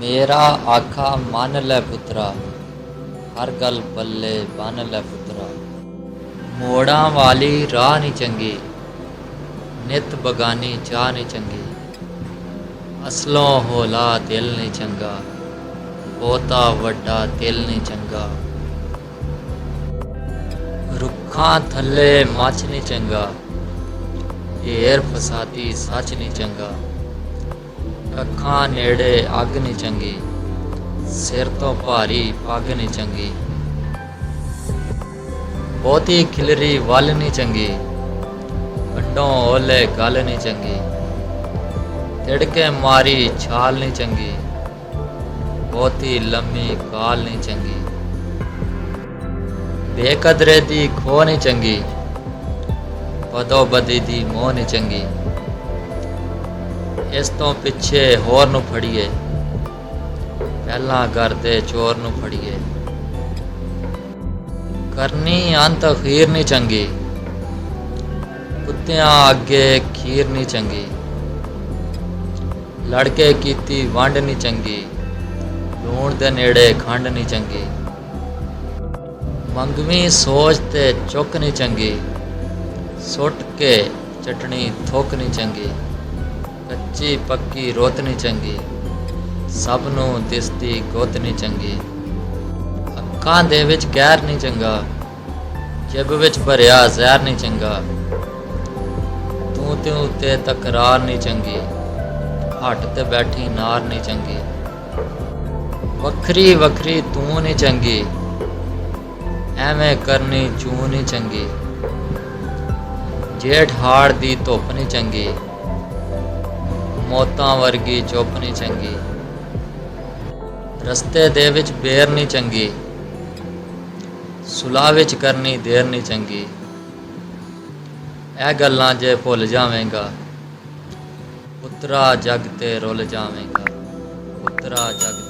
मेरा आखा मन लै पुत्रा, हर गल पल्ले बन लै पुत्रा। मोड़ां वाली राह नहीं चंगी, नित बगानी चाह नहीं चंगी। असलों होला दिल नहीं चंगा, बहुता वड्डा दिल नहीं चंगा। रुखां थल्ले मच नहीं चंगा, ढेर फसादी सच नहीं चंगा। अखां नेड़े अग नहीं चंगी, सिर तो भारी पग नहीं चंगी। बहुती खिलरी वल नहीं चंगी, कंडों ओले गल नहीं चंगी। तिड़के मारी छाल नहीं चंगी, बहुती लम्मी काल नहीं चंगी। बेकदरे दी खो नहीं चंगी, बदो बदी दी मोह नहीं चंगी। इस तो पिछे होर नूं फड़िए, पहला करदे चोर नूं फड़िए। करनी अंत अखीर नहीं चंगी, कुत्तियां अगे खीर नहीं चंगी। लड़के कीती वंड नहीं चंगी, लूण दे नेड़े खंड नहीं चंगी। मंगवी सोच ते चुक नहीं चंगी, सुट के चटनी थुक नहीं चंगी। कच्ची पक्की रुत नहीं चंगी, सब नूं दिसदी गुत नहीं चंगी। अखां दे विच गैर नहीं चंगा, जिब विच भरिया जहर नहीं चंगा। तू त्यूं ते तकरार नहीं चंगी, हट ते बैठी नार नहीं चंगी। वखरी वखरी तू नहीं चंगी, एवें करनी चू नहीं चंगी। जेठ हाड़ दी धुप नहीं चंगी, मौतां वर्गी चुप नहीं चंगी। रस्ते दे विच बेर नहीं चंगी, सुलाह विच करनी देर नहीं चंगी। ऐ गल्लां जे भुल जावेंगा, पुत्रा जग ते रुल जावेंगा। पुत्रा जग